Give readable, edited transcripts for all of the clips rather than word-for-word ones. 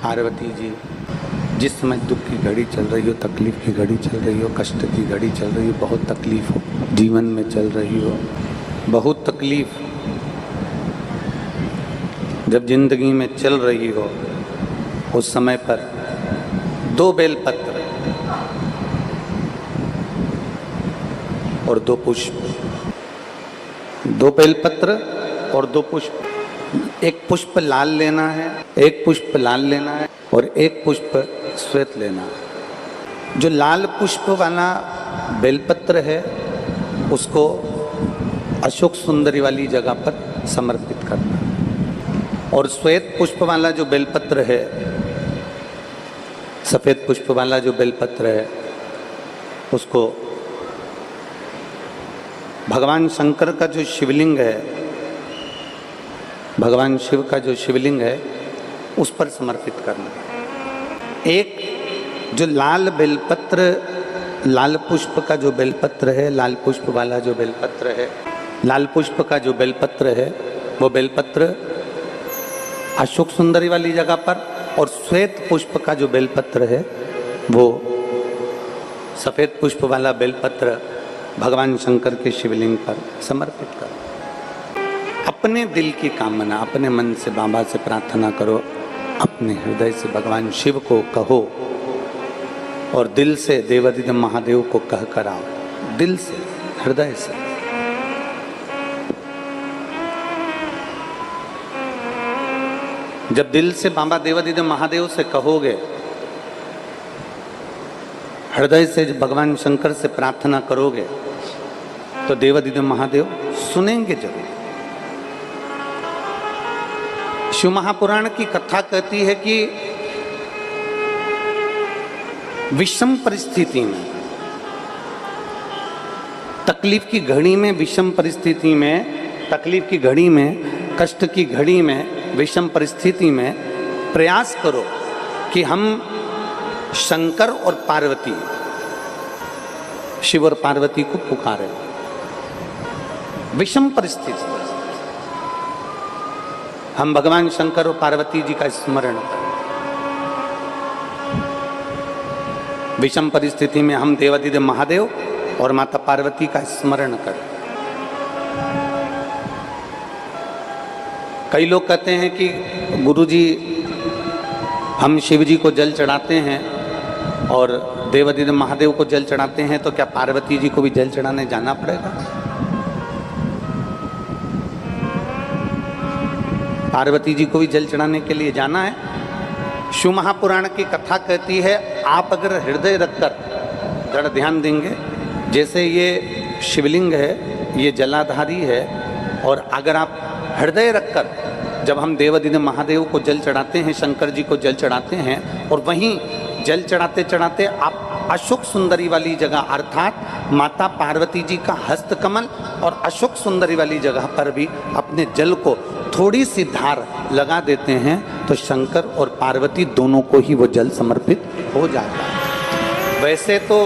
पार्वती जी, जिस समय दुख की घड़ी चल रही हो, तकलीफ की घड़ी चल रही हो, कष्ट की घड़ी चल रही हो, बहुत तकलीफ हो जीवन में चल रही हो, बहुत तकलीफ जब जिंदगी में चल रही हो, उस समय पर 2 बेलपत्र और 2 पुष्प, 2 बेलपत्र और 2 पुष्प, एक पुष्प लाल लेना है, एक पुष्प लाल लेना है और एक पुष्प श्वेत लेना है। जो लाल पुष्प वाला बेलपत्र है उसको अशोक सुंदरी वाली जगह पर समर्पित करना, और श्वेत पुष्प वाला जो बेलपत्र है, सफेद पुष्प वाला जो बेलपत्र है, उसको भगवान शंकर का जो शिवलिंग है, भगवान शिव का जो शिवलिंग है उस पर समर्पित करना। एक जो लाल बेलपत्र, लाल पुष्प का जो बेलपत्र है, लाल पुष्प वाला जो बेलपत्र है, लाल पुष्प का जो बेलपत्र है वो बेलपत्र अशोक सुंदरी वाली जगह पर, और श्वेत पुष्प का जो बेलपत्र है वो सफेद पुष्प वाला बेलपत्र भगवान शंकर के शिवलिंग पर समर्पित करो। अपने दिल की कामना अपने मन से बाबा से प्रार्थना करो, अपने हृदय से भगवान शिव को कहो और दिल से देवादिदेव महादेव को कह कर आओ, दिल से, हृदय से। जब दिल से बाबा देवादिदेव महादेव से कहोगे, हृदय से भगवान शंकर से प्रार्थना करोगे, तो देवादिदेव महादेव सुनेंगे जरूर। शिव महापुराण की कथा कहती है कि विषम परिस्थिति में, तकलीफ की घड़ी में, विषम परिस्थिति में, तकलीफ की घड़ी में, कष्ट की घड़ी में, विषम परिस्थिति में प्रयास करो कि हम शंकर और पार्वती, शिव और पार्वती को पुकारें। विषम परिस्थिति हम भगवान शंकर और पार्वती जी का स्मरण करें। विषम परिस्थिति में हम देवादिदेव महादेव और माता पार्वती का स्मरण करें। कई लोग कहते हैं कि गुरुजी हम शिव जी को जल चढ़ाते हैं और देवादिदेव महादेव को जल चढ़ाते हैं, तो क्या पार्वती जी को भी जल चढ़ाने जाना पड़ेगा? पार्वती जी को भी जल चढ़ाने के लिए जाना है? शिव महापुराण की कथा कहती है, आप अगर हृदय रखकर जड़ ध्यान देंगे, जैसे ये शिवलिंग है, ये जलाधारी है, और अगर आप हृदय रखकर, जब हम देवादिदेव महादेव को जल चढ़ाते हैं, शंकर जी को जल चढ़ाते हैं, और वहीं जल चढ़ाते चढ़ाते आप अशोक सुंदरी वाली जगह अर्थात माता पार्वती जी का हस्तकमल और अशोक सुंदरी वाली जगह पर भी अपने जल को थोड़ी सी धार लगा देते हैं, तो शंकर और पार्वती दोनों को ही वो जल समर्पित हो जाता है। वैसे तो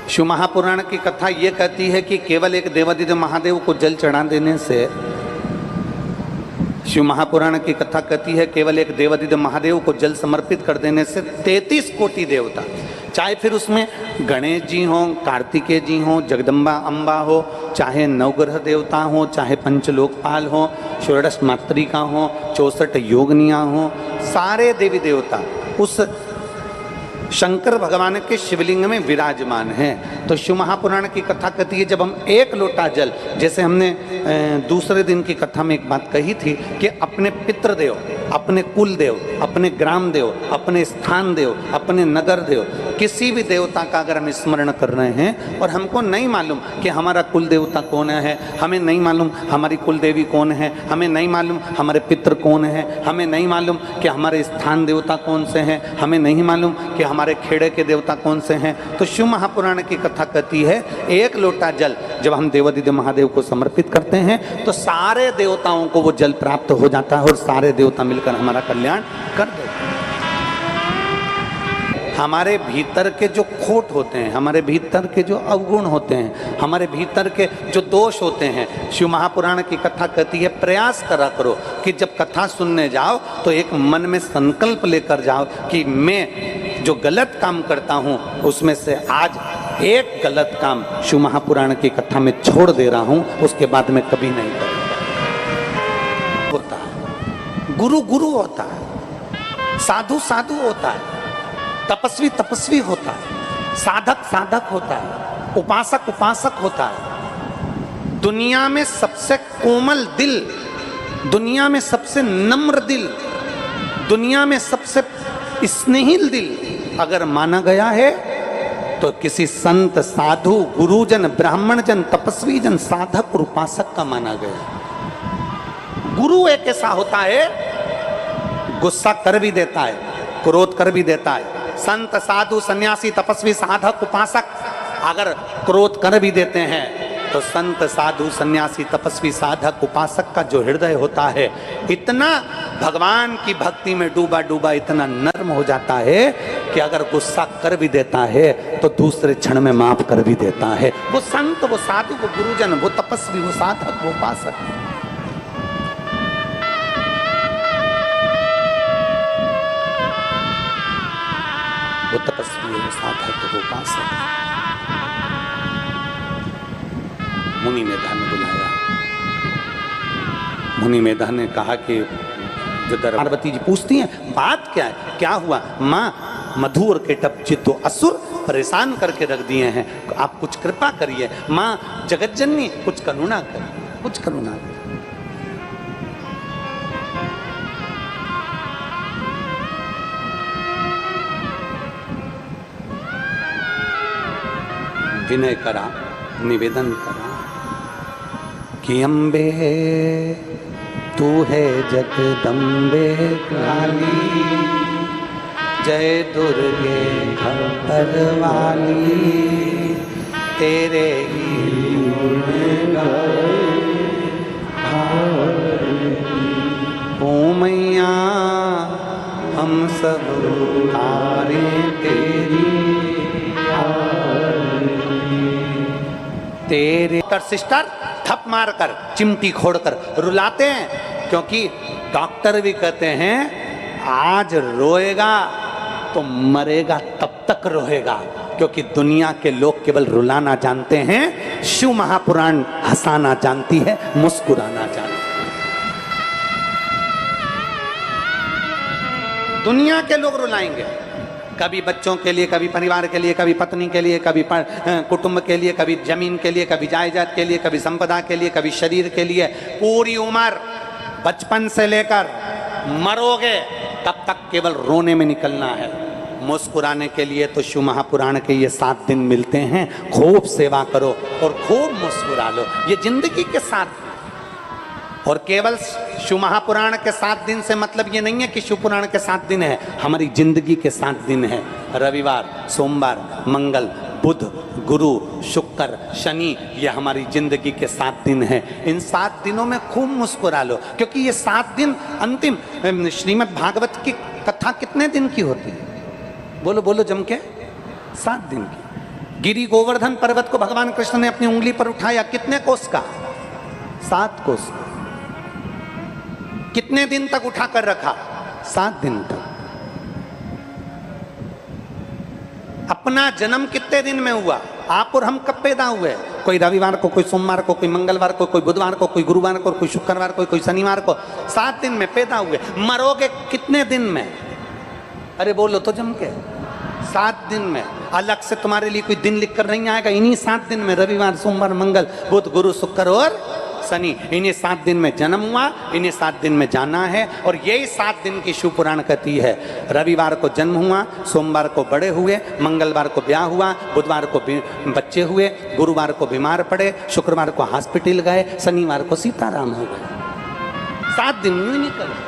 शिव महापुराण की कथा ये कहती है कि केवल एक देवादिदेव महादेव को जल चढ़ा देने से, शिव महापुराण की कथा कहती है केवल एक देवादिदेव महादेव को जल समर्पित कर देने से 33 कोटि देवता, चाहे फिर उसमें गणेश जी हों, कार्तिकेय जी हों, जगदम्बा अम्बा हो, चाहे नवग्रह देवता हों, चाहे पंचलोकपाल हों, षोडश मातृका हों, 64 योगनियाँ हों, सारे देवी देवता उस शंकर भगवान के शिवलिंग में विराजमान हैं। तो शिव महापुराण की कथा कहती है, जब हम एक लोटा जल, जैसे हमने दूसरे दिन की कथा में एक बात कही थी कि अपने पितृदेव, अपने कुल देव, अपने ग्राम देव, अपने स्थान देव, अपने नगर देव, किसी भी देवता का अगर हम स्मरण कर रहे हैं और हमको नहीं मालूम कि हमारा कुल देवता कौन है, हमें नहीं मालूम हमारी कुल देवी कौन है, हमें नहीं मालूम हमारे पितृ कौन है, हमें नहीं मालूम कि हमारे स्थान देवता कौन से हैं, हमें नहीं मालूम कि हमारे खेड़े के देवता कौन से हैं, तो शिव महापुराण की कथा कहती है एक लोटा जल जब हम देवादिदेव महादेव को समर्पित करते हैं तो सारे देवताओं को वो जल प्राप्त हो जाता है और सारे देवता मिलकर हमारा कल्याण कर देते हैं। हमारे भीतर के जो खोट होते हैं, हमारे भीतर के जो अवगुण होते हैं, हमारे भीतर के जो दोष होते हैं, शिव महापुराण की कथा कहती है प्रयास करा करो कि जब कथा सुनने जाओ तो एक मन में संकल्प लेकर जाओ कि मैं जो गलत काम करता हूँ उसमें से आज एक गलत काम शिव महापुराण की कथा में छोड़ दे रहा हूँ, उसके बाद में कभी नहीं करूँगा। होता है गुरु गुरु होता है, साधु साधु होता है, तपस्वी तपस्वी होता है, साधक साधक होता है, उपासक उपासक होता है। दुनिया में सबसे कोमल दिल, दुनिया में सबसे नम्र दिल, दुनिया में सबसे स्नेहिल दिल अगर माना गया है तो किसी संत साधु गुरुजन ब्राह्मण जन तपस्वी जन साधक और उपासक का माना गया। गुरु एक ऐसा होता है गुस्सा कर भी देता है, क्रोध कर भी देता है। संत साधु सन्यासी तपस्वी साधक उपासक अगर क्रोध कर भी देते हैं तो संत साधु सन्यासी तपस्वी साधक उपासक का जो हृदय होता है इतना भगवान की भक्ति में डूबा डूबा इतना नर्म हो जाता है कि अगर गुस्सा कर भी देता है तो दूसरे क्षण में माफ कर भी देता है। वो संत वो साधु वो गुरुजन वो तपस्वी वो साधक वो उपासक। वो तपस्वी वो साधक वो उपासक। मुनि मेधा ने बुलाया। मुनि मेधा ने कहा कि जो पार्वती जी पूछती हैं बात क्या है, क्या हुआ? माँ मधु और केटप जी तो असुर परेशान करके रख दिए हैं, आप कुछ कृपा करिए। माँ जगतजननी कुछ करुणा करिए, कुछ करुणा करिए। विनय करा, निवेदन करा कि अम्बे तू है जगदम्बे काली, जय दुर्गे खप्पर वाली, तेरे ही ओ मैया हम सब तारे तेरी तेरे। सिस्टर थप मारकर चिमटी खोड़कर रुलाते हैं, क्योंकि डॉक्टर भी कहते हैं आज रोएगा तो मरेगा तब तक रोएगा, क्योंकि दुनिया के लोग केवल रुलाना जानते हैं, शिव महापुराण हंसाना जानती है, मुस्कुराना जानती है। दुनिया के लोग रुलाएंगे, कभी बच्चों के लिए, कभी परिवार के लिए, कभी पत्नी के लिए, कभी कुटुंब के लिए, कभी जमीन के लिए, कभी जायदाद के लिए, कभी संपदा के लिए, कभी शरीर के लिए। पूरी उम्र बचपन से लेकर मरोगे तब तक केवल रोने में निकलना है। मुस्कुराने के लिए तो शिव महापुराण के ये 7 दिन मिलते हैं। खूब सेवा करो और खूब मुस्कुरा लो, ये जिंदगी के 7 दिन। और केवल शिव महापुराण के 7 दिन से मतलब ये नहीं है कि शिव पुराण के 7 दिन है, हमारी जिंदगी के 7 दिन है। रविवार, सोमवार, मंगल, बुध, गुरु, शुक्र, शनि, ये हमारी जिंदगी के 7 दिन हैं। इन 7 दिनों में खूब मुस्कुरा लो, क्योंकि ये 7 दिन अंतिम। श्रीमद् भागवत की कथा कितने दिन की होती है? बोलो बोलो जम के, 7 दिन की। गिरि गोवर्धन पर्वत को भगवान कृष्ण ने अपनी उंगली पर उठाया, कितने कोस का? 7 कोस। कितने दिन तक उठा कर रखा? 7 दिन तक। अपना जन्म कितने दिन में हुआ? आप और हम कब पैदा हुए? कोई रविवार को, कोई सोमवार को, कोई मंगलवार को, कोई बुधवार को, कोई गुरुवार को, कोई शुक्रवार को, कोई शनिवार को। 7 दिन में पैदा हुए। मरोगे कितने दिन में? अरे बोलो तो जम के, 7 दिन में। अलग से तुम्हारे लिए कोई दिन लिख कर नहीं आएगा, इन्हीं 7 दिन में। रविवार, सोमवार, मंगल, बुध, गुरु, शुक्र और शनि, इन्हीं 7 दिन में जन्म हुआ, इन्हीं 7 दिन में जाना है। और यही 7 दिन की शिव पुराण कहती है। रविवार को जन्म हुआ, सोमवार को बड़े हुए, मंगलवार को ब्याह हुआ, बुधवार को बच्चे हुए, गुरुवार को बीमार पड़े, शुक्रवार को हॉस्पिटल गए, शनिवार को सीताराम हो गए। 7 दिन में निकले।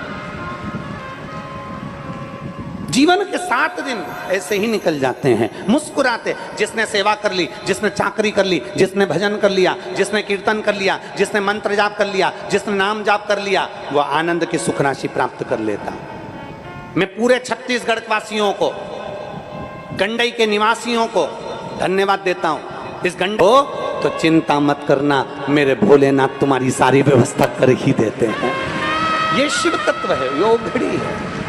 जीवन के 7 दिन ऐसे ही निकल जाते हैं मुस्कुराते। जिसने सेवा कर ली, जिसने चाकरी कर ली, जिसने भजन कर लिया, जिसने कीर्तन कर लिया, जिसने मंत्र जाप कर लिया, जिसने नाम जाप कर लिया, वो आनंद की सुख राशि प्राप्त कर लेता। मैं पूरे छत्तीसगढ़ वासियों को गंडई के निवासियों को धन्यवाद देता हूं। इस गंडई को तो चिंता मत करना, मेरे भोलेनाथ तुम्हारी सारी व्यवस्था कर ही देते हैं। ये शिव तत्व है, योग घड़ी है।